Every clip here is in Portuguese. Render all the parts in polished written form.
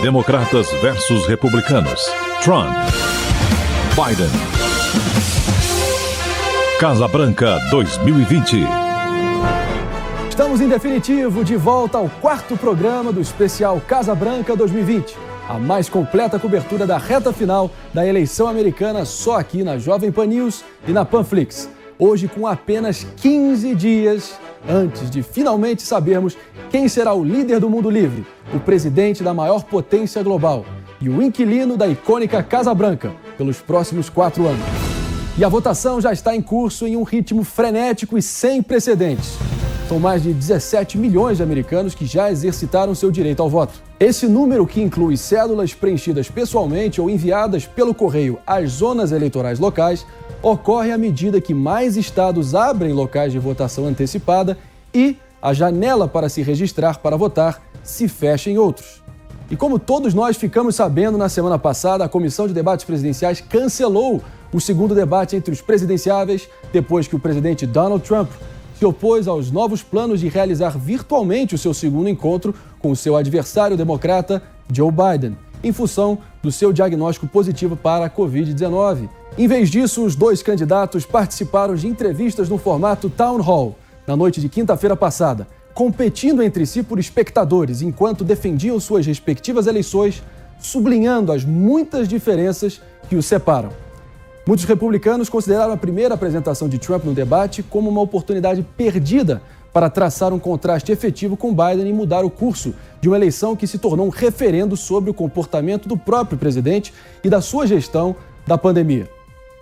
Democratas versus republicanos. Trump. Biden. Casa Branca 2020. Estamos em definitivo de volta ao quarto programa do especial Casa Branca 2020. A mais completa cobertura da reta final da eleição americana só aqui na Jovem Pan News e na Panflix. Hoje com apenas 15 dias antes de finalmente sabermos quem será o líder do mundo livre, o presidente da maior potência global e o inquilino da icônica Casa Branca pelos próximos 4 anos. E a votação já está em curso em um ritmo frenético e sem precedentes. São mais de 17 milhões de americanos que já exercitaram seu direito ao voto. Esse número, que inclui cédulas preenchidas pessoalmente ou enviadas pelo correio às zonas eleitorais locais, ocorre à medida que mais estados abrem locais de votação antecipada e a janela para se registrar para votar se fecha em outros. E como todos nós ficamos sabendo na semana passada, a Comissão de Debates Presidenciais cancelou o segundo debate entre os presidenciáveis depois que o presidente Donald Trump se opôs aos novos planos de realizar virtualmente o seu segundo encontro com o seu adversário democrata, Joe Biden, em função do seu diagnóstico positivo para a Covid-19. Em vez disso, os dois candidatos participaram de entrevistas no formato Town Hall, na noite de quinta-feira passada, competindo entre si por espectadores enquanto defendiam suas respectivas eleições, sublinhando as muitas diferenças que os separam. Muitos republicanos consideraram a primeira apresentação de Trump no debate como uma oportunidade perdida para traçar um contraste efetivo com Biden e mudar o curso de uma eleição que se tornou um referendo sobre o comportamento do próprio presidente e da sua gestão da pandemia.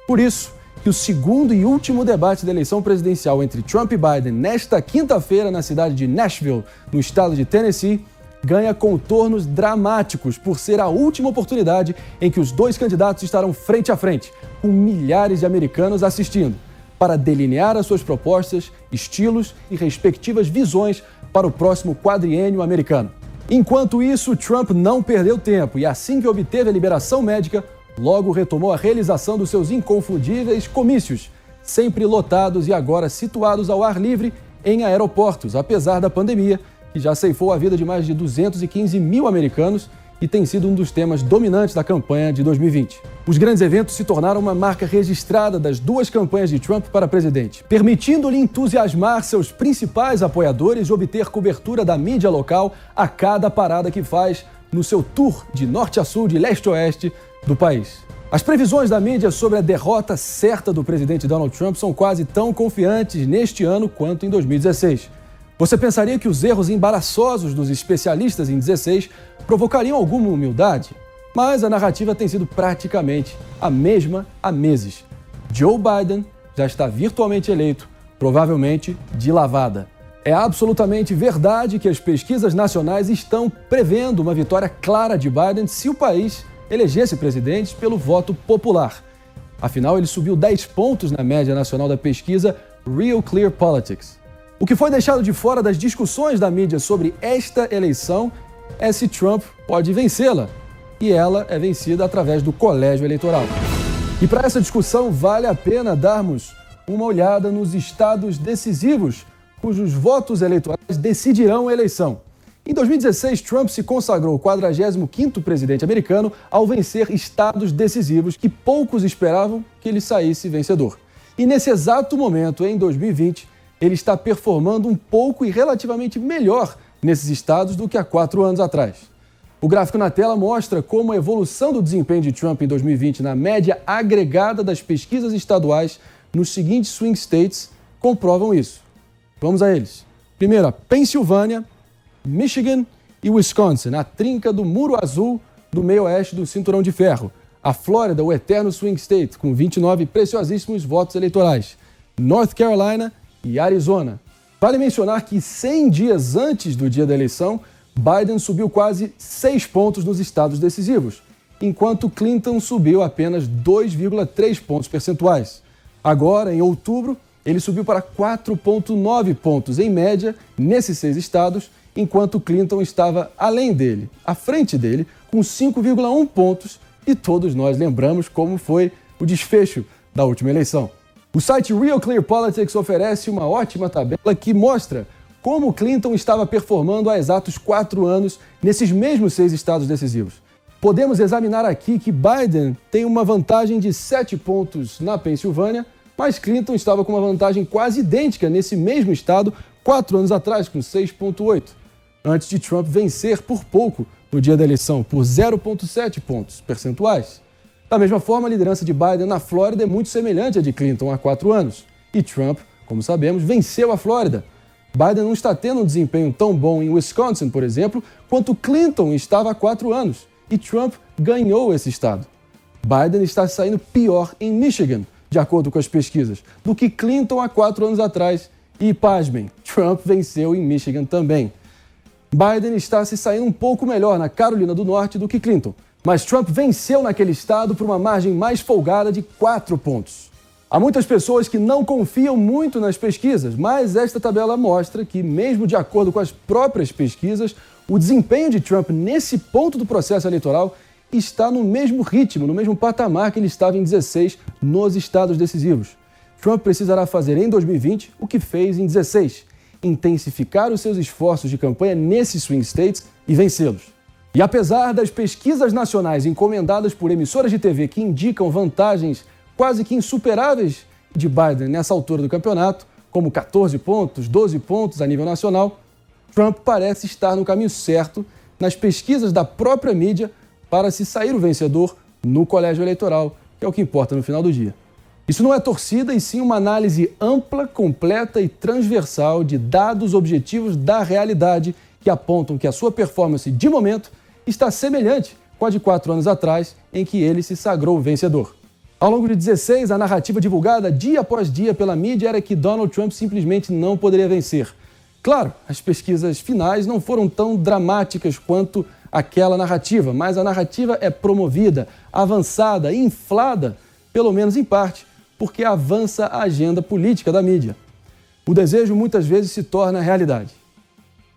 Por isso que o segundo e último debate da eleição presidencial entre Trump e Biden nesta quinta-feira na cidade de Nashville, no estado de Tennessee, ganha contornos dramáticos por ser a última oportunidade em que os dois candidatos estarão frente a frente, com milhares de americanos assistindo, para delinear as suas propostas, estilos e respectivas visões para o próximo quadriênio americano. Enquanto isso, Trump não perdeu tempo e, assim que obteve a liberação médica, logo retomou a realização dos seus inconfundíveis comícios, sempre lotados e agora situados ao ar livre em aeroportos, apesar da pandemia, que já ceifou a vida de mais de 215 mil americanos e tem sido um dos temas dominantes da campanha de 2020. Os grandes eventos se tornaram uma marca registrada das duas campanhas de Trump para presidente, permitindo-lhe entusiasmar seus principais apoiadores e obter cobertura da mídia local a cada parada que faz no seu tour de norte a sul, de leste a oeste do país. As previsões da mídia sobre a derrota certa do presidente Donald Trump são quase tão confiantes neste ano quanto em 2016. Você pensaria que os erros embaraçosos dos especialistas em 16 provocariam alguma humildade? Mas a narrativa tem sido praticamente a mesma há meses. Joe Biden já está virtualmente eleito, provavelmente de lavada. É absolutamente verdade que as pesquisas nacionais estão prevendo uma vitória clara de Biden se o país elegesse presidente pelo voto popular. Afinal, ele subiu 10 pontos na média nacional da pesquisa Real Clear Politics. O que foi deixado de fora das discussões da mídia sobre esta eleição é se Trump pode vencê-la, e ela é vencida através do colégio eleitoral. E para essa discussão vale a pena darmos uma olhada nos estados decisivos, cujos votos eleitorais decidirão a eleição. Em 2016, Trump se consagrou 45º presidente americano ao vencer estados decisivos que poucos esperavam que ele saísse vencedor. E nesse exato momento, em 2020, ele está performando um pouco e relativamente melhor nesses estados do que há 4 anos atrás. O gráfico na tela mostra como a evolução do desempenho de Trump em 2020 na média agregada das pesquisas estaduais nos seguintes swing states comprovam isso. Vamos a eles. Primeiro, a Pensilvânia, Michigan e Wisconsin, a trinca do muro azul do meio-oeste do Cinturão de Ferro. A Flórida, o eterno swing state, com 29 preciosíssimos votos eleitorais. North Carolina e Arizona. Vale mencionar que 100 dias antes do dia da eleição, Biden subiu quase 6 pontos nos estados decisivos, enquanto Clinton subiu apenas 2,3 pontos percentuais. Agora, em outubro, ele subiu para 4,9 pontos em média nesses 6 estados, enquanto Clinton estava além dele, à frente dele, com 5,1 pontos, e todos nós lembramos como foi o desfecho da última eleição. O site Real Clear Politics oferece uma ótima tabela que mostra como Clinton estava performando há exatos 4 anos nesses mesmos 6 estados decisivos. Podemos examinar aqui que Biden tem uma vantagem de 7 pontos na Pensilvânia, mas Clinton estava com uma vantagem quase idêntica nesse mesmo estado 4 anos atrás, com 6,8, antes de Trump vencer por pouco no dia da eleição, por 0,7 pontos percentuais. Da mesma forma, a liderança de Biden na Flórida é muito semelhante à de Clinton há 4 anos. E Trump, como sabemos, venceu a Flórida. Biden não está tendo um desempenho tão bom em Wisconsin, por exemplo, quanto Clinton estava há 4 anos. E Trump ganhou esse estado. Biden está saindo pior em Michigan, de acordo com as pesquisas, do que Clinton há 4 anos atrás. E, pasmem, Trump venceu em Michigan também. Biden está se saindo um pouco melhor na Carolina do Norte do que Clinton, mas Trump venceu naquele estado por uma margem mais folgada de 4 pontos. Há muitas pessoas que não confiam muito nas pesquisas, mas esta tabela mostra que, mesmo de acordo com as próprias pesquisas, o desempenho de Trump nesse ponto do processo eleitoral está no mesmo ritmo, no mesmo patamar que ele estava em 16 nos estados decisivos. Trump precisará fazer em 2020 o que fez em 16, intensificar os seus esforços de campanha nesses swing states e vencê-los. E apesar das pesquisas nacionais encomendadas por emissoras de TV que indicam vantagens quase que insuperáveis de Biden nessa altura do campeonato, como 14 pontos, 12 pontos a nível nacional, Trump parece estar no caminho certo nas pesquisas da própria mídia para se sair o vencedor no colégio eleitoral, que é o que importa no final do dia. Isso não é torcida, e sim uma análise ampla, completa e transversal de dados objetivos da realidade que apontam que a sua performance de momento está semelhante com a de 4 anos atrás, em que ele se sagrou vencedor. Ao longo de 16, a narrativa divulgada dia após dia pela mídia era que Donald Trump simplesmente não poderia vencer. Claro, as pesquisas finais não foram tão dramáticas quanto aquela narrativa, mas a narrativa é promovida, avançada, inflada, pelo menos em parte, porque avança a agenda política da mídia. O desejo muitas vezes se torna realidade.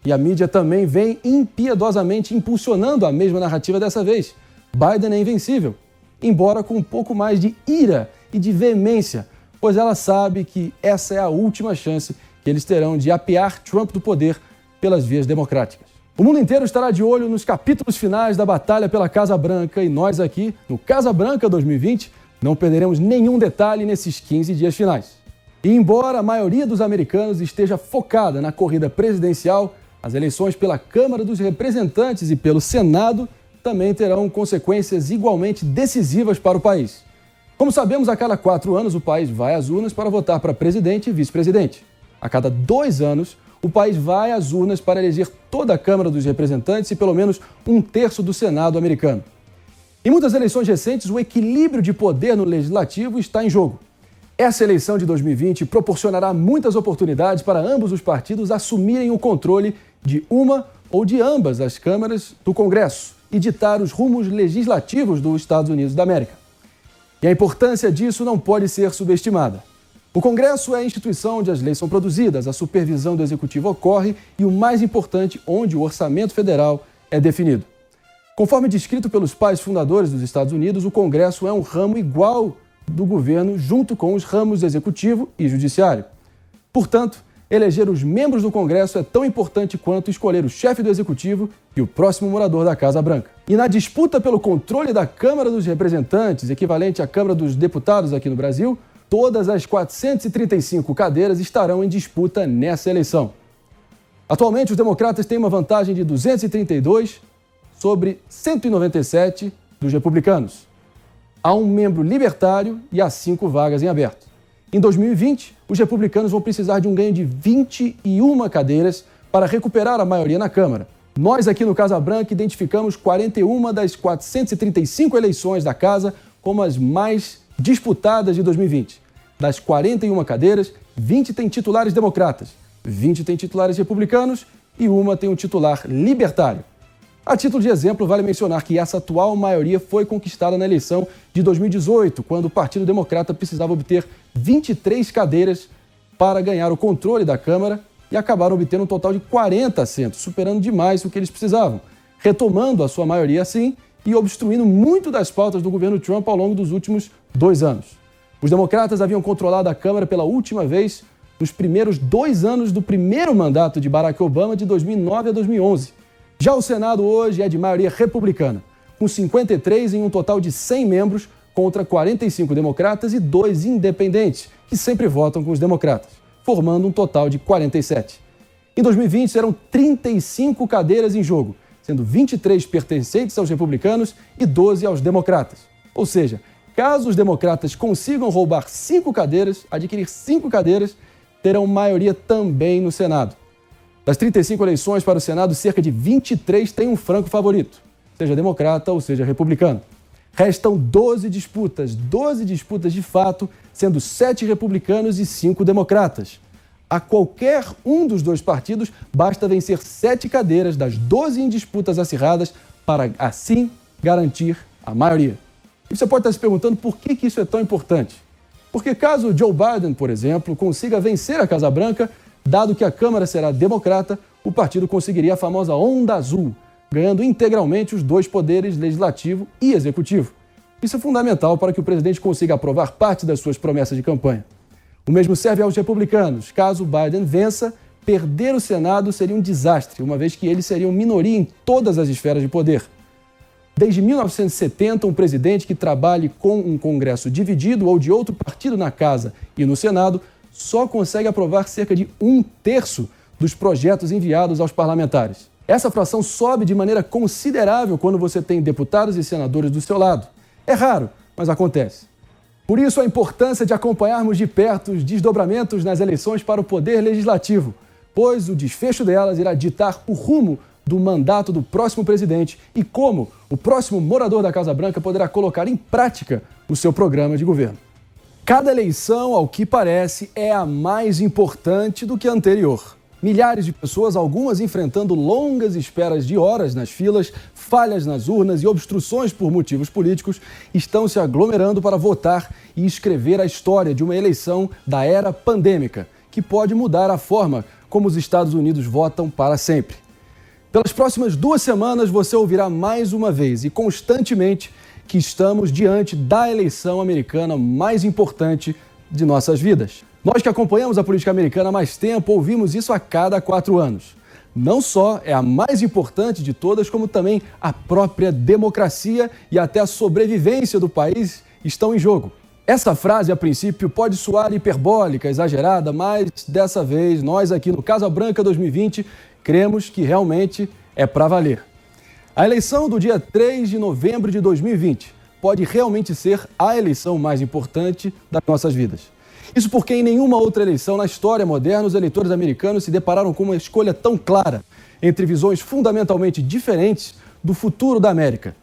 E a mídia também vem impiedosamente impulsionando a mesma narrativa dessa vez. Biden é invencível, embora com um pouco mais de ira e de veemência, pois ela sabe que essa é a última chance que eles terão de apear Trump do poder pelas vias democráticas. O mundo inteiro estará de olho nos capítulos finais da batalha pela Casa Branca, e nós aqui, no Casa Branca 2020, não perderemos nenhum detalhe nesses 15 dias finais. E embora a maioria dos americanos esteja focada na corrida presidencial, as eleições pela Câmara dos Representantes e pelo Senado também terão consequências igualmente decisivas para o país. Como sabemos, a cada 4 anos o país vai às urnas para votar para presidente e vice-presidente. A cada 2 anos, o país vai às urnas para eleger toda a Câmara dos Representantes e pelo menos 1/3 do Senado americano. Em muitas eleições recentes, o equilíbrio de poder no legislativo está em jogo. Essa eleição de 2020 proporcionará muitas oportunidades para ambos os partidos assumirem o controle de uma ou de ambas as câmaras do Congresso e ditar os rumos legislativos dos Estados Unidos da América. E a importância disso não pode ser subestimada. O Congresso é a instituição onde as leis são produzidas, a supervisão do Executivo ocorre e, o mais importante, onde o orçamento federal é definido. Conforme descrito pelos pais fundadores dos Estados Unidos, o Congresso é um ramo igual do governo junto com os ramos executivo e judiciário. Portanto, eleger os membros do Congresso é tão importante quanto escolher o chefe do Executivo e o próximo morador da Casa Branca. E na disputa pelo controle da Câmara dos Representantes, equivalente à Câmara dos Deputados aqui no Brasil, todas as 435 cadeiras estarão em disputa nessa eleição. Atualmente, os democratas têm uma vantagem de 232 sobre 197 dos republicanos. Há um membro libertário e há 5 vagas em aberto. Em 2020, os republicanos vão precisar de um ganho de 21 cadeiras para recuperar a maioria na Câmara. Nós aqui no Casa Branca identificamos 41 das 435 eleições da Casa como as mais disputadas de 2020. Das 41 cadeiras, 20 têm titulares democratas, 20 têm titulares republicanos e uma tem um titular libertário. A título de exemplo, vale mencionar que essa atual maioria foi conquistada na eleição de 2018, quando o Partido Democrata precisava obter 23 cadeiras para ganhar o controle da Câmara e acabaram obtendo um total de 40 assentos, superando demais o que eles precisavam, retomando a sua maioria assim e obstruindo muito das pautas do governo Trump ao longo dos últimos 2 anos. Os democratas haviam controlado a Câmara pela última vez nos primeiros 2 anos do primeiro mandato de Barack Obama, de 2009 a 2011. Já o Senado hoje é de maioria republicana, com 53 em um total de 100 membros, contra 45 democratas e 2 independentes, que sempre votam com os democratas, formando um total de 47. Em 2020, serão 35 cadeiras em jogo, sendo 23 pertencentes aos republicanos e 12 aos democratas. Ou seja, caso os democratas consigam roubar 5 cadeiras, adquirir 5 cadeiras, terão maioria também no Senado. Das 35 eleições para o Senado, cerca de 23 têm um franco favorito, seja democrata ou seja republicano. Restam 12 disputas de fato, sendo 7 republicanos e 5 democratas. A qualquer um dos 2 partidos, basta vencer 7 cadeiras das 12 em disputas acirradas para, assim, garantir a maioria. E você pode estar se perguntando por que isso é tão importante. Porque caso Joe Biden, por exemplo, consiga vencer a Casa Branca, dado que a Câmara será democrata, o partido conseguiria a famosa onda azul, ganhando integralmente os 2 poderes, legislativo e executivo. Isso é fundamental para que o presidente consiga aprovar parte das suas promessas de campanha. O mesmo serve aos republicanos. Caso Biden vença, perder o Senado seria um desastre, uma vez que eles seriam minoria em todas as esferas de poder. Desde 1970, um presidente que trabalhe com um Congresso dividido ou de outro partido na Casa e no Senado só consegue aprovar cerca de 1/3 dos projetos enviados aos parlamentares. Essa fração sobe de maneira considerável quando você tem deputados e senadores do seu lado. É raro, mas acontece. Por isso, a importância de acompanharmos de perto os desdobramentos nas eleições para o Poder Legislativo, pois o desfecho delas irá ditar o rumo do mandato do próximo presidente e como o próximo morador da Casa Branca poderá colocar em prática o seu programa de governo. Cada eleição, ao que parece, é a mais importante do que a anterior. Milhares de pessoas, algumas enfrentando longas esperas de horas nas filas, falhas nas urnas e obstruções por motivos políticos, estão se aglomerando para votar e escrever a história de uma eleição da era pandêmica, que pode mudar a forma como os Estados Unidos votam para sempre. Pelas próximas 2 semanas, você ouvirá mais uma vez e constantemente que estamos diante da eleição americana mais importante de nossas vidas. Nós que acompanhamos a política americana há mais tempo, ouvimos isso a cada 4 anos. Não só é a mais importante de todas, como também a própria democracia e até a sobrevivência do país estão em jogo. Essa frase, a princípio, pode soar hiperbólica, exagerada, mas dessa vez, nós aqui no Casa Branca 2020, cremos que realmente é para valer. A eleição do dia 3 de novembro de 2020 pode realmente ser a eleição mais importante das nossas vidas. Isso porque em nenhuma outra eleição na história moderna os eleitores americanos se depararam com uma escolha tão clara entre visões fundamentalmente diferentes do futuro da América.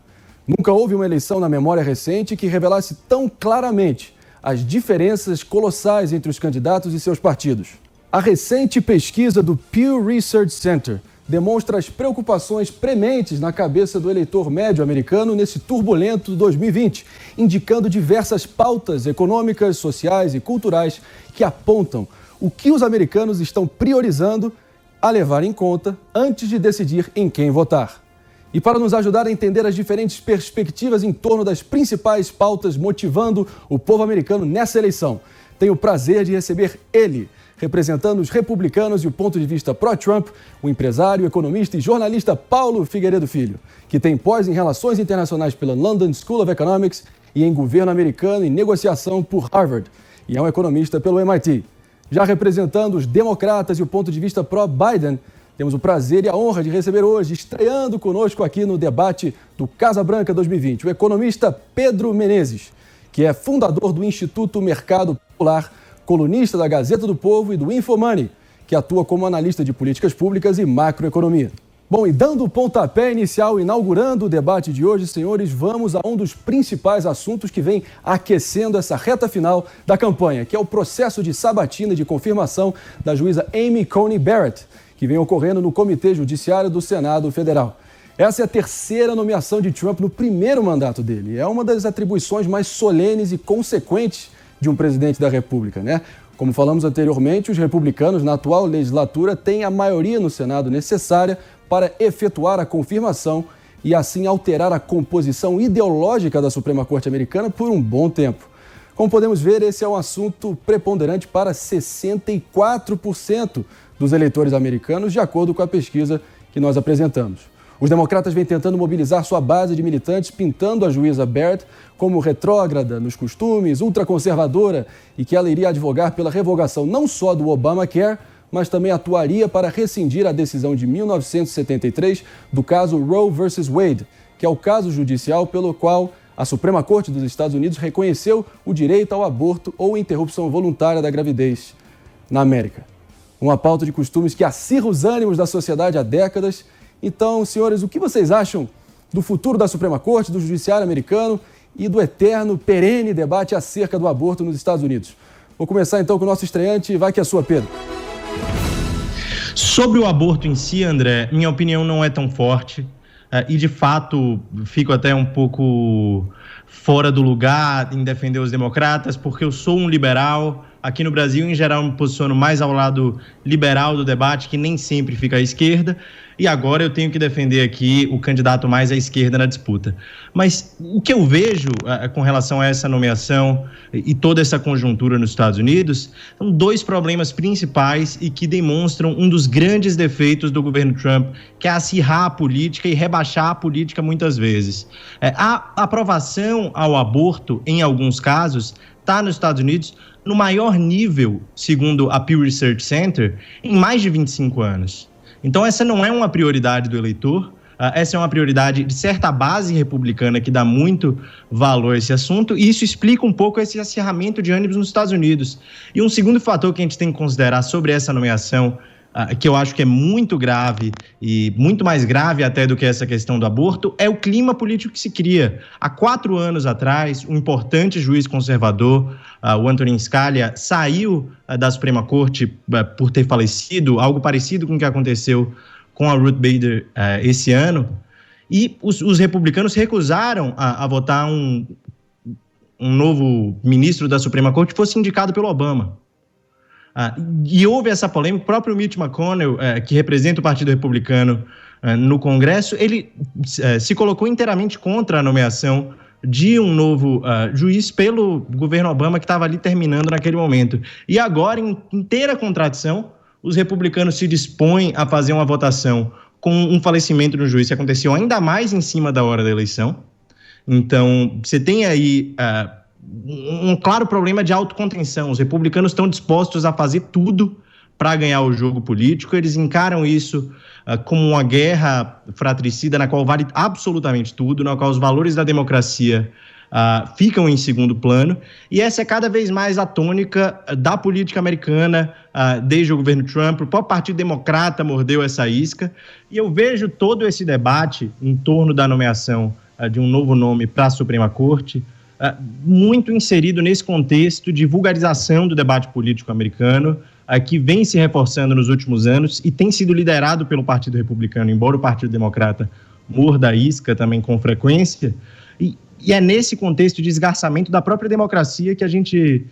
Nunca houve uma eleição na memória recente que revelasse tão claramente as diferenças colossais entre os candidatos e seus partidos. A recente pesquisa do Pew Research Center demonstra as preocupações prementes na cabeça do eleitor médio americano nesse turbulento 2020, indicando diversas pautas econômicas, sociais e culturais que apontam o que os americanos estão priorizando a levar em conta antes de decidir em quem votar. E para nos ajudar a entender as diferentes perspectivas em torno das principais pautas motivando o povo americano nessa eleição, tenho o prazer de receber ele, representando os republicanos e o ponto de vista pró-Trump, o empresário, economista e jornalista Paulo Figueiredo Filho, que tem pós em Relações Internacionais pela London School of Economics e em Governo Americano e Negociação por Harvard, e é um economista pelo MIT. Já representando os democratas e o ponto de vista pró-Biden, temos o prazer e a honra de receber hoje, estreando conosco aqui no debate do Casa Branca 2020, o economista Pedro Menezes, que é fundador do Instituto Mercado Popular, colunista da Gazeta do Povo e do InfoMoney, que atua como analista de políticas públicas e macroeconomia. Bom, e dando o pontapé inicial, inaugurando o debate de hoje, senhores, vamos a um dos principais assuntos que vem aquecendo essa reta final da campanha, que é o processo de sabatina de confirmação da juíza Amy Coney Barrett, que vem ocorrendo no Comitê Judiciário do Senado Federal. Essa é a 3ª nomeação de Trump no primeiro mandato dele. É uma das atribuições mais solenes e consequentes de um presidente da República, né? Como falamos anteriormente, os republicanos na atual legislatura têm a maioria no Senado necessária para efetuar a confirmação e assim alterar a composição ideológica da Suprema Corte Americana por um bom tempo. Como podemos ver, esse é um assunto preponderante para 64% dos eleitores americanos, de acordo com a pesquisa que nós apresentamos. Os democratas vêm tentando mobilizar sua base de militantes, pintando a juíza Barrett como retrógrada nos costumes, ultraconservadora e que ela iria advogar pela revogação não só do Obamacare, mas também atuaria para rescindir a decisão de 1973 do caso Roe vs. Wade, que é o caso judicial pelo qual a Suprema Corte dos Estados Unidos reconheceu o direito ao aborto ou interrupção voluntária da gravidez na América. Uma pauta de costumes que acirra os ânimos da sociedade há décadas. Então, senhores, o que vocês acham do futuro da Suprema Corte, do Judiciário americano e do eterno, perene debate acerca do aborto nos Estados Unidos? Vou começar então com o nosso estreante. Vai que é sua, Pedro. Sobre o aborto em si, André, minha opinião não é tão forte. E, de fato, fico até um pouco fora do lugar em defender os democratas, porque eu sou um liberal. Aqui no Brasil, em geral, me posiciono mais ao lado liberal do debate, que nem sempre fica à esquerda. E agora eu tenho que defender aqui o candidato mais à esquerda na disputa. Mas o que eu vejo com relação a essa nomeação e toda essa conjuntura nos Estados Unidos são dois problemas principais e que demonstram um dos grandes defeitos do governo Trump, que é acirrar a política e rebaixar a política muitas vezes. A aprovação ao aborto, em alguns casos, está nos Estados Unidos no maior nível, segundo a Pew Research Center, em mais de 25 anos. Então, essa não é uma prioridade do eleitor, essa é uma prioridade de certa base republicana que dá muito valor a esse assunto, e isso explica um pouco esse acirramento de ânimos nos Estados Unidos. E um segundo fator que a gente tem que considerar sobre essa nomeação, que eu acho que é muito grave, e muito mais grave até do que essa questão do aborto, é o clima político que se cria. Há 4 anos atrás, um importante juiz conservador, o Antonin Scalia, saiu da Suprema Corte por ter falecido, algo parecido com o que aconteceu com a Ruth Bader esse ano, e os republicanos recusaram a votar um novo ministro da Suprema Corte que fosse indicado pelo Obama. E houve essa polêmica. O próprio Mitch McConnell, que representa o Partido Republicano no Congresso, ele se colocou inteiramente contra a nomeação de um novo juiz pelo governo Obama, que estava ali terminando naquele momento. E agora, em inteira contradição, os republicanos se dispõem a fazer uma votação com um falecimento de um juiz que aconteceu ainda mais em cima da hora da eleição. Então, você tem aí um claro problema de autocontenção. Os republicanos estão dispostos a fazer tudo para ganhar o jogo político. Eles encaram isso como uma guerra fratricida na qual vale absolutamente tudo, na qual os valores da democracia ficam em segundo plano. E essa é cada vez mais a tônica da política americana desde o governo Trump. O próprio Partido Democrata mordeu essa isca. E eu vejo todo esse debate em torno da nomeação de um novo nome para a Suprema Corte muito inserido nesse contexto de vulgarização do debate político americano, que vem se reforçando nos últimos anos e tem sido liderado pelo Partido Republicano, embora o Partido Democrata morda a isca também com frequência. E é nesse contexto de esgarçamento da própria democracia que a gente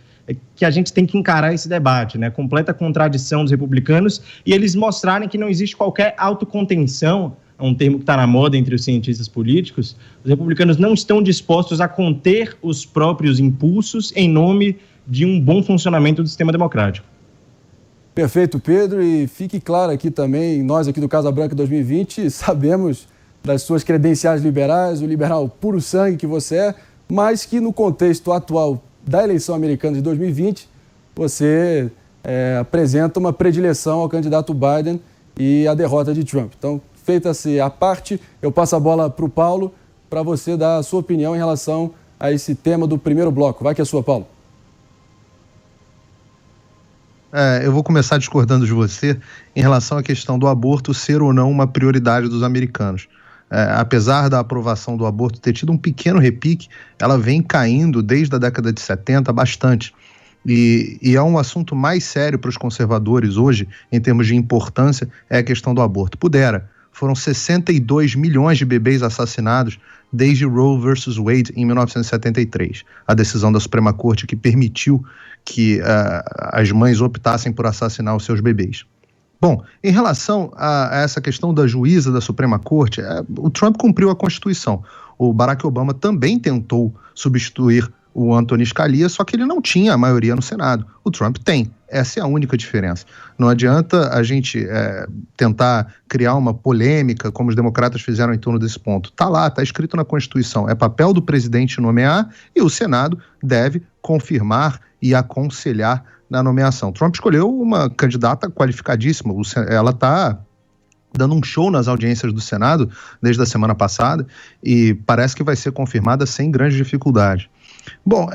tem que encarar esse debate, né? Completa contradição dos republicanos e eles mostrarem que não existe qualquer autocontenção, é um termo que está na moda entre os cientistas políticos. Os republicanos não estão dispostos a conter os próprios impulsos em nome de um bom funcionamento do sistema democrático. Perfeito, Pedro, e fique claro aqui também, nós aqui do Casa Branca 2020 sabemos das suas credenciais liberais, o liberal puro sangue que você é, mas que no contexto atual da eleição americana de 2020, você apresenta uma predileção ao candidato Biden e a derrota de Trump. Então, feita-se a parte, eu passo a bola para o Paulo, para você dar a sua opinião em relação a esse tema do primeiro bloco. Vai que é sua, Paulo. Eu vou começar discordando de você em relação à questão do aborto ser ou não uma prioridade dos americanos. Apesar da aprovação do aborto ter tido um pequeno repique, ela vem caindo desde a década de 70 bastante. E é um assunto mais sério para os conservadores hoje, em termos de importância, é a questão do aborto. Foram 62 milhões de bebês assassinados desde Roe vs. Wade em 1973. A decisão da Suprema Corte que permitiu que as mães optassem por assassinar os seus bebês. Bom, em relação a essa questão da juíza da Suprema Corte, o Trump cumpriu a Constituição. O Barack Obama também tentou substituir o Anthony Scalia, só que ele não tinha a maioria no Senado. O Trump tem. Essa é a única diferença. Não adianta a gente tentar criar uma polêmica, como os democratas fizeram em torno desse ponto. Está lá, está escrito na Constituição. É papel do presidente nomear e o Senado deve confirmar e aconselhar na nomeação. Trump escolheu uma candidata qualificadíssima. Ela está dando um show nas audiências do Senado desde a semana passada e parece que vai ser confirmada sem grande dificuldade. Bom,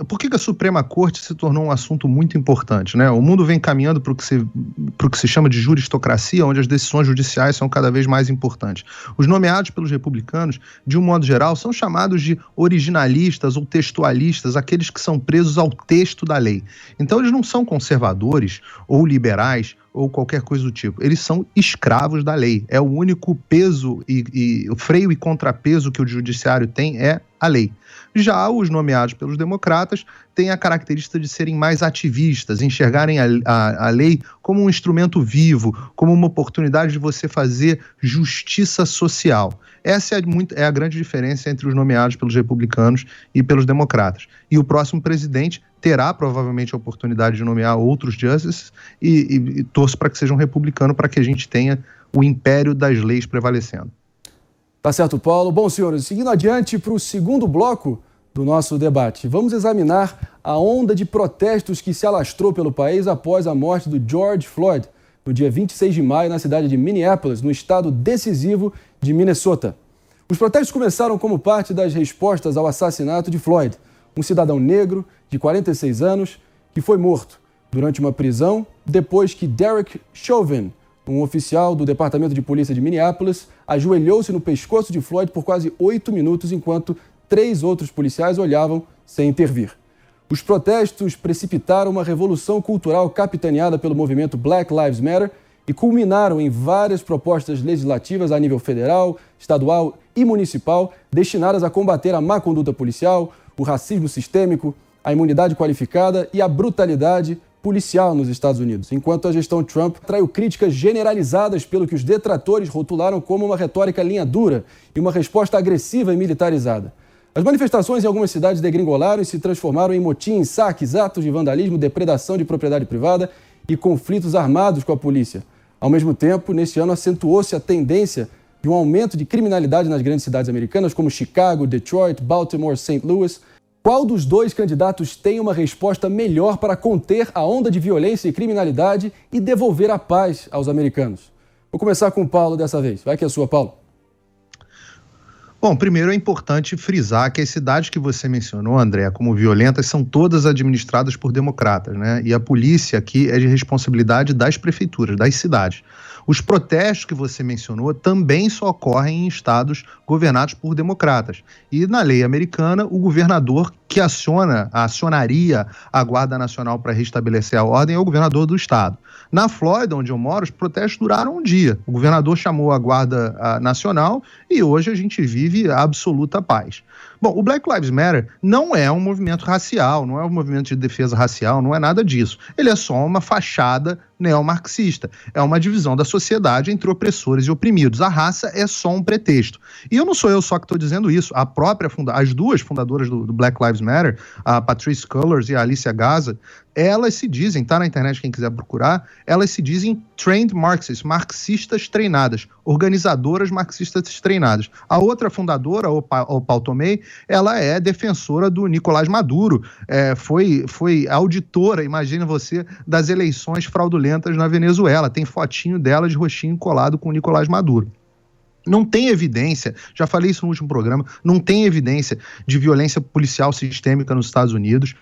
por que a Suprema Corte se tornou um assunto muito importante, né? O mundo vem caminhando para o que se chama de juristocracia, onde as decisões judiciais são cada vez mais importantes. Os nomeados pelos republicanos, de um modo geral, são chamados de originalistas ou textualistas, aqueles que são presos ao texto da lei. Então, eles não são conservadores ou liberais ou qualquer coisa do tipo. Eles são escravos da lei. É o único peso e o freio e contrapeso que o judiciário tem é a lei. Já os nomeados pelos democratas têm a característica de serem mais ativistas, enxergarem a lei como um instrumento vivo, como uma oportunidade de você fazer justiça social. Essa é a grande diferença entre os nomeados pelos republicanos e pelos democratas. E o próximo presidente terá provavelmente a oportunidade de nomear outros justices e torço para que seja um republicano, para que a gente tenha o império das leis prevalecendo. Tá certo, Paulo. Bom, senhores, seguindo adiante para o segundo bloco do nosso debate, vamos examinar a onda de protestos que se alastrou pelo país após a morte do George Floyd, no dia 26 de maio, na cidade de Minneapolis, no estado decisivo de Minnesota. Os protestos começaram como parte das respostas ao assassinato de Floyd, um cidadão negro de 46 anos que foi morto durante uma prisão depois que Derek Chauvin, um oficial do Departamento de Polícia de Minneapolis, ajoelhou-se no pescoço de Floyd por quase 8 minutos, enquanto 3 outros policiais olhavam sem intervir. Os protestos precipitaram uma revolução cultural capitaneada pelo movimento Black Lives Matter e culminaram em várias propostas legislativas a nível federal, estadual e municipal destinadas a combater a má conduta policial, o racismo sistêmico, a imunidade qualificada e a brutalidade policial nos Estados Unidos, enquanto a gestão Trump atraiu críticas generalizadas pelo que os detratores rotularam como uma retórica linha dura e uma resposta agressiva e militarizada. As manifestações em algumas cidades degringolaram e se transformaram em motins, saques, atos de vandalismo, depredação de propriedade privada e conflitos armados com a polícia. Ao mesmo tempo, neste ano acentuou-se a tendência de um aumento de criminalidade nas grandes cidades americanas como Chicago, Detroit, Baltimore, St. Louis. Qual dos dois candidatos tem uma resposta melhor para conter a onda de violência e criminalidade e devolver a paz aos americanos? Vou começar com o Paulo dessa vez. Vai que é sua, Paulo. Bom, primeiro é importante frisar que as cidades que você mencionou, André, como violentas, são todas administradas por democratas, né? E a polícia aqui é de responsabilidade das prefeituras, das cidades. Os protestos que você mencionou também só ocorrem em estados governados por democratas. E na lei americana, o governador que acionaria a Guarda Nacional para restabelecer a ordem é o governador do estado. Na Flórida, onde eu moro, os protestos duraram um dia. O governador chamou a Guarda Nacional e hoje a gente vive a absoluta paz. Bom, o Black Lives Matter não é um movimento racial, não é um movimento de defesa racial, não é nada disso. Ele é só uma fachada neomarxista. É uma divisão da sociedade entre opressores e oprimidos. A raça é só um pretexto. E não sou eu só que estou dizendo isso. As duas fundadoras do Black Lives Matter, a Patrisse Cullors e a Alicia Garza, elas se dizem, tá na internet quem quiser procurar, elas se dizem trained Marxists, marxistas treinadas, organizadoras marxistas treinadas. A outra fundadora, o Paul Tomei, ela é defensora do Nicolás Maduro, foi auditora, imagina você, das eleições fraudulentas na Venezuela, tem fotinho dela de roxinho colado com o Nicolás Maduro. Não tem evidência, já falei isso no último programa, não tem evidência de violência policial sistêmica nos Estados Unidos.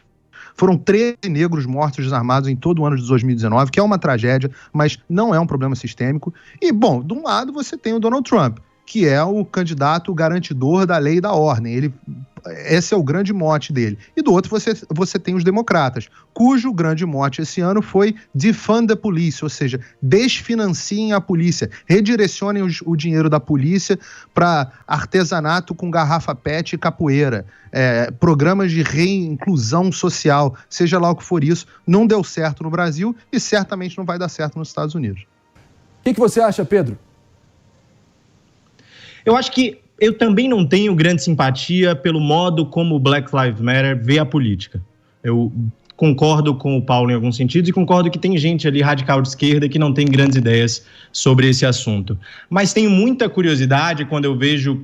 Foram 13 negros mortos desarmados em todo o ano de 2019, que é uma tragédia, mas não é um problema sistêmico. E, bom, de um lado você tem o Donald Trump, que é o candidato garantidor da lei e da ordem. Esse é o grande mote dele. E do outro você tem os democratas, cujo grande mote esse ano foi defund the police, ou seja, desfinanciem a polícia, redirecionem o dinheiro da polícia para artesanato com garrafa PET e capoeira, programas de reinclusão social, seja lá o que for isso. Não deu certo no Brasil e certamente não vai dar certo nos Estados Unidos. O que você acha, Pedro? Eu acho que Eu também não tenho grande simpatia pelo modo como o Black Lives Matter vê a política. Eu concordo com o Paulo em alguns sentidos e concordo que tem gente ali radical de esquerda que não tem grandes ideias sobre esse assunto. Mas tenho muita curiosidade quando eu vejo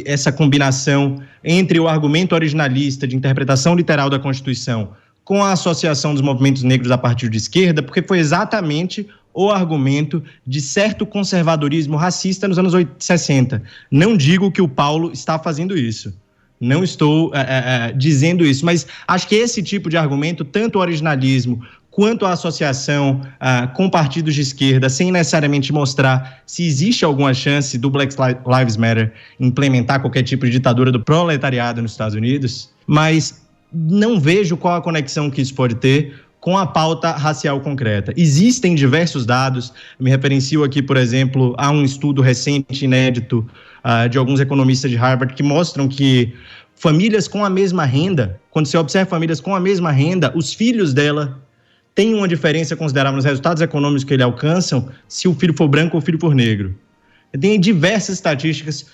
essa combinação entre o argumento originalista de interpretação literal da Constituição com a associação dos movimentos negros a partir de esquerda, porque foi exatamente o argumento de certo conservadorismo racista nos anos 60. Não digo que o Paulo está fazendo isso. Não estou dizendo isso, mas acho que esse tipo de argumento, tanto o originalismo quanto a associação com partidos de esquerda, sem necessariamente mostrar se existe alguma chance do Black Lives Matter implementar qualquer tipo de ditadura do proletariado nos Estados Unidos, mas não vejo qual a conexão que isso pode ter com a pauta racial concreta. Existem diversos dados, me referencio aqui, por exemplo, a um estudo recente, inédito, de alguns economistas de Harvard, que mostram que famílias com a mesma renda, quando você observa famílias com a mesma renda, os filhos dela têm uma diferença considerável nos resultados econômicos que eles alcançam se o filho for branco ou o filho for negro. Tem diversas estatísticas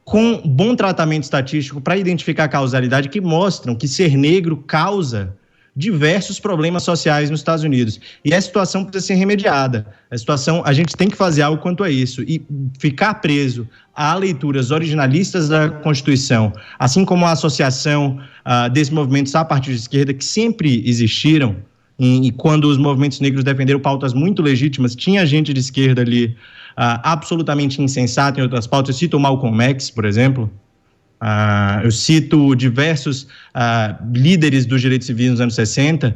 com bom tratamento estatístico para identificar a causalidade que mostram que ser negro causa diversos problemas sociais nos Estados Unidos. E essa situação precisa ser remediada. A gente tem que fazer algo quanto a isso. E ficar preso a leituras originalistas da Constituição, assim como a associação desses movimentos a partir de esquerda, que sempre existiram, e quando os movimentos negros defenderam pautas muito legítimas, tinha gente de esquerda ali absolutamente insensata em outras pautas. Eu cito o Malcolm X, por exemplo. Eu cito diversos líderes dos direitos civis nos anos 60,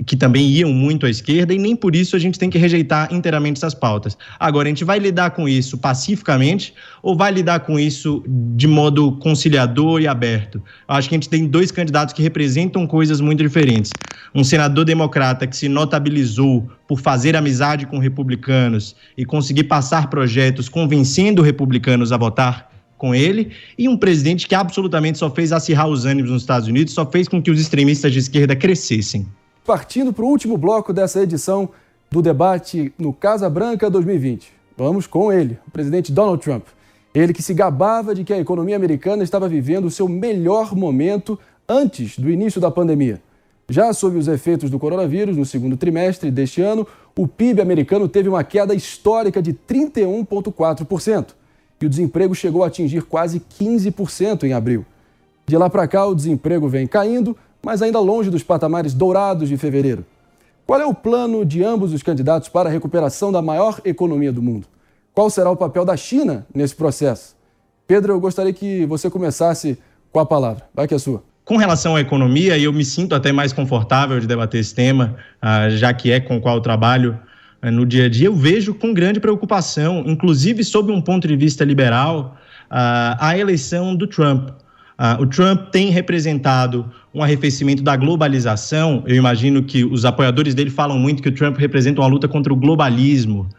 que também iam muito à esquerda, e nem por isso a gente tem que rejeitar inteiramente essas pautas. Agora, a gente vai lidar com isso pacificamente ou vai lidar com isso de modo conciliador e aberto? Eu acho que a gente tem dois candidatos que representam coisas muito diferentes. Um senador democrata que se notabilizou por fazer amizade com republicanos e conseguir passar projetos convencendo republicanos a votar com ele, e um presidente que absolutamente só fez acirrar os ânimos nos Estados Unidos, só fez com que os extremistas de esquerda crescessem. Partindo para o último bloco dessa edição do debate no Casa Branca 2020. Vamos com ele, o presidente Donald Trump. Ele que se gabava de que a economia americana estava vivendo o seu melhor momento antes do início da pandemia. Já sob os efeitos do coronavírus, no segundo trimestre deste ano, o PIB americano teve uma queda histórica de 31,4%. E o desemprego chegou a atingir quase 15% em abril. De lá para cá, o desemprego vem caindo, mas ainda longe dos patamares dourados de fevereiro. Qual é o plano de ambos os candidatos para a recuperação da maior economia do mundo? Qual será o papel da China nesse processo? Pedro, eu gostaria que você começasse com a palavra. Vai que é sua. Com relação à economia, eu me sinto até mais confortável de debater esse tema, já que é com o qual eu trabalho no dia a dia. Eu vejo com grande preocupação, inclusive sob um ponto de vista liberal, a eleição do Trump. O Trump tem representado um arrefecimento da globalização. Eu imagino que os apoiadores dele falam muito que o Trump representa uma luta contra o globalismo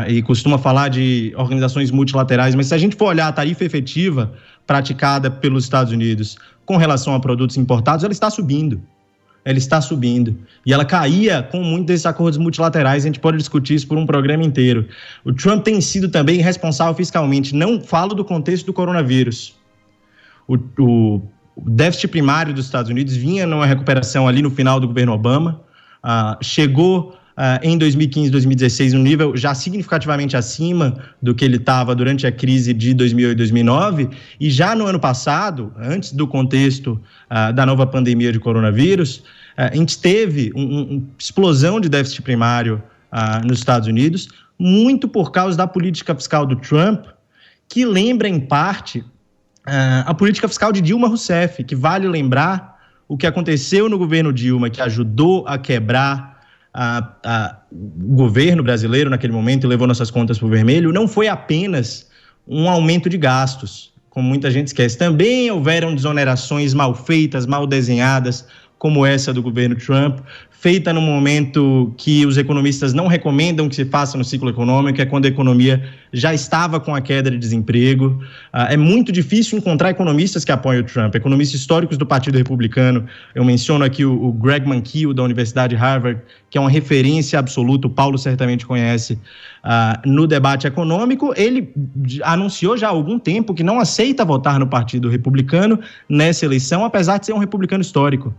e costuma falar de organizações multilaterais, mas se a gente for olhar a tarifa efetiva praticada pelos Estados Unidos com relação a produtos importados, ela está subindo. Ela está subindo. E ela caía com muitos desses acordos multilaterais. A gente pode discutir isso por um programa inteiro. O Trump tem sido também responsável fiscalmente. Não falo do contexto do coronavírus. O déficit primário dos Estados Unidos vinha numa recuperação ali no final do governo Obama. Chegou em 2015, 2016, um nível já significativamente acima do que ele estava durante a crise de 2008 e 2009, e já no ano passado, antes do contexto da nova pandemia de coronavírus, a gente teve uma explosão de déficit primário nos Estados Unidos, muito por causa da política fiscal do Trump, que lembra, em parte, a política fiscal de Dilma Rousseff, que vale lembrar o que aconteceu no governo Dilma, que ajudou a quebrar o governo brasileiro naquele momento e levou nossas contas para o vermelho, não foi apenas um aumento de gastos, como muita gente esquece. Também houveram desonerações mal feitas, mal desenhadas, como essa do governo Trump, feita no momento que os economistas não recomendam que se faça no ciclo econômico, é quando a economia já estava com a queda de desemprego. É muito difícil encontrar economistas que apoiem o Trump, economistas históricos do Partido Republicano. Eu menciono aqui o Greg Mankiw, da Universidade de Harvard, que é uma referência absoluta, o Paulo certamente conhece, no debate econômico. Ele anunciou já há algum tempo que não aceita votar no Partido Republicano nessa eleição, apesar de ser um republicano histórico.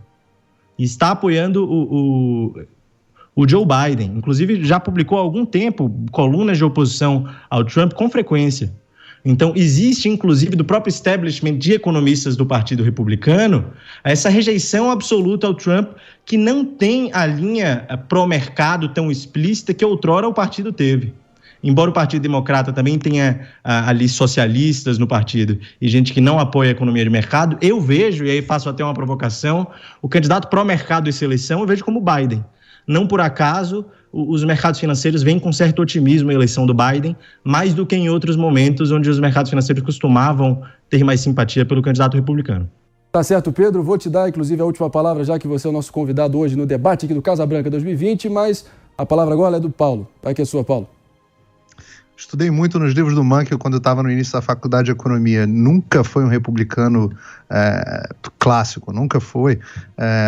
E está apoiando o Joe Biden. Inclusive, já publicou há algum tempo colunas de oposição ao Trump com frequência. Então, existe, inclusive, do próprio establishment de economistas do Partido Republicano, essa rejeição absoluta ao Trump, que não tem a linha pró-mercado tão explícita que outrora o partido teve. Embora o Partido Democrata também tenha ali socialistas no partido e gente que não apoia a economia de mercado, eu vejo, e aí faço até uma provocação, o candidato pró-mercado dessa eleição eu vejo como Biden. Não por acaso, os mercados financeiros veem com certo otimismo a eleição do Biden, mais do que em outros momentos onde os mercados financeiros costumavam ter mais simpatia pelo candidato republicano. Tá certo, Pedro. Vou te dar, inclusive, a última palavra, já que você é o nosso convidado hoje no debate aqui do Casa Branca 2020, mas a palavra agora é do Paulo. Vai que é sua, Paulo. Estudei muito nos livros do Mankiw quando eu estava no início da faculdade de economia. Nunca foi um republicano clássico, nunca foi.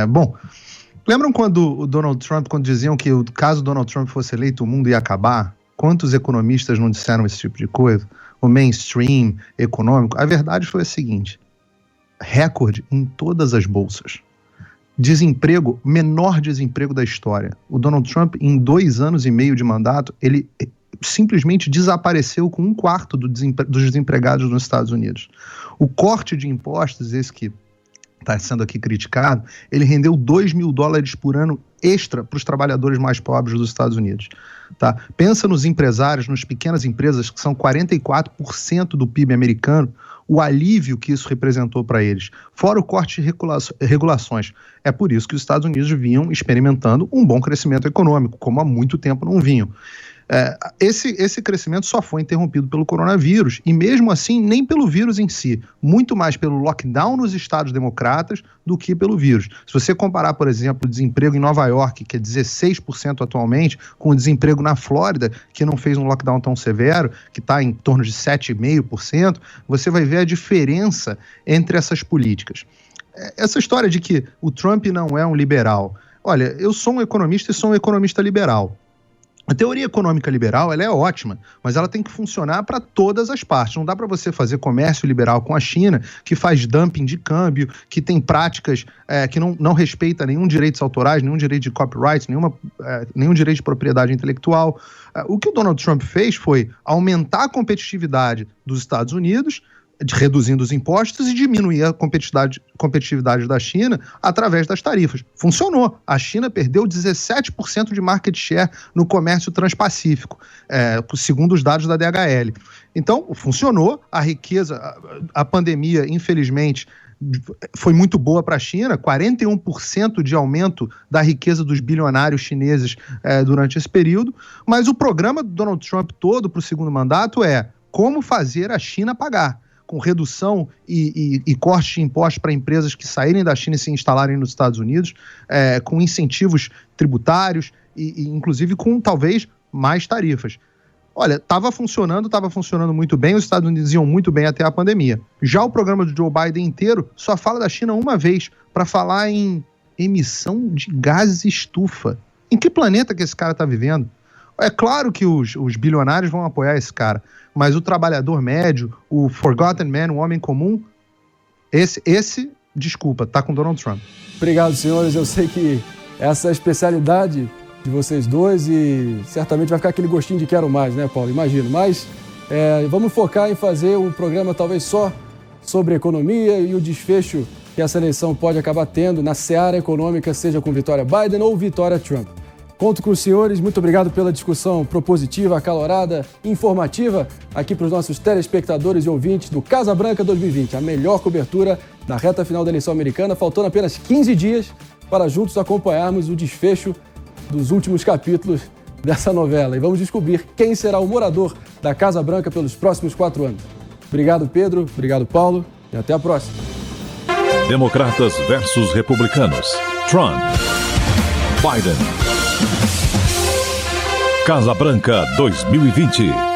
Bom, lembram quando o Donald Trump, quando diziam que caso Donald Trump fosse eleito, o mundo ia acabar? Quantos economistas não disseram esse tipo de coisa? O mainstream econômico. A verdade foi a seguinte: recorde em todas as bolsas. Desemprego, menor desemprego da história. O Donald Trump, em 2 anos e meio de mandato, ele simplesmente desapareceu com 1/4 dos desempregados nos Estados Unidos. O corte de impostos, esse que está sendo aqui criticado, ele rendeu $2 mil por ano extra para os trabalhadores mais pobres dos Estados Unidos. Tá? Pensa nos empresários, nas pequenas empresas, que são 44% do PIB americano, o alívio que isso representou para eles, fora o corte de regulações. É por isso que os Estados Unidos vinham experimentando um bom crescimento econômico, como há muito tempo não vinham. Esse crescimento só foi interrompido pelo coronavírus, e mesmo assim nem pelo vírus em si, muito mais pelo lockdown nos estados democratas do que pelo vírus. Se você comparar, por exemplo, o desemprego em Nova York, que é 16% atualmente, com o desemprego na Flórida, que não fez um lockdown tão severo, que está em torno de 7,5%, você vai ver a diferença entre essas políticas. Essa história de que o Trump não é um liberal, olha, eu sou um economista e sou um economista liberal. A teoria econômica liberal, ela é ótima, mas ela tem que funcionar para todas as partes. Não dá para você fazer comércio liberal com a China, que faz dumping de câmbio, que tem práticas que não respeita nenhum direitos autorais, nenhum direito de copyright, nenhum direito de propriedade intelectual. O que o Donald Trump fez foi aumentar a competitividade dos Estados Unidos, reduzindo os impostos, e diminuir a competitividade da China através das tarifas. Funcionou. A China perdeu 17% de market share no comércio transpacífico, segundo os dados da DHL. Então, funcionou. A riqueza, a pandemia, infelizmente, foi muito boa para a China, 41% de aumento da riqueza dos bilionários chineses durante esse período, mas o programa do Donald Trump todo para o segundo mandato é como fazer a China pagar, com redução e corte de impostos para empresas que saírem da China e se instalarem nos Estados Unidos, com incentivos tributários e inclusive com talvez mais tarifas. Olha, estava funcionando muito bem, os Estados Unidos iam muito bem até a pandemia. Já o programa do Joe Biden inteiro só fala da China uma vez, para falar em emissão de gases estufa. Em que planeta que esse cara está vivendo? É claro que os bilionários vão apoiar esse cara, mas o trabalhador médio, o forgotten man, o homem comum, desculpa, tá com Donald Trump. Obrigado, senhores. Eu sei que essa é a especialidade de vocês dois e certamente vai ficar aquele gostinho de quero mais, né, Paulo? Imagino. Mas vamos focar em fazer um programa talvez só sobre economia e o desfecho que essa eleição pode acabar tendo na seara econômica, seja com vitória Biden ou vitória Trump. Conto com os senhores, muito obrigado pela discussão propositiva, acalorada, informativa, aqui para os nossos telespectadores e ouvintes do Casa Branca 2020, a melhor cobertura na reta final da eleição americana, faltando apenas 15 dias para juntos acompanharmos o desfecho dos últimos capítulos dessa novela. E vamos descobrir quem será o morador da Casa Branca pelos próximos 4 anos. Obrigado, Pedro, obrigado, Paulo, e até a próxima. Democratas versus Republicanos. Trump. Biden. Casa Branca 2020.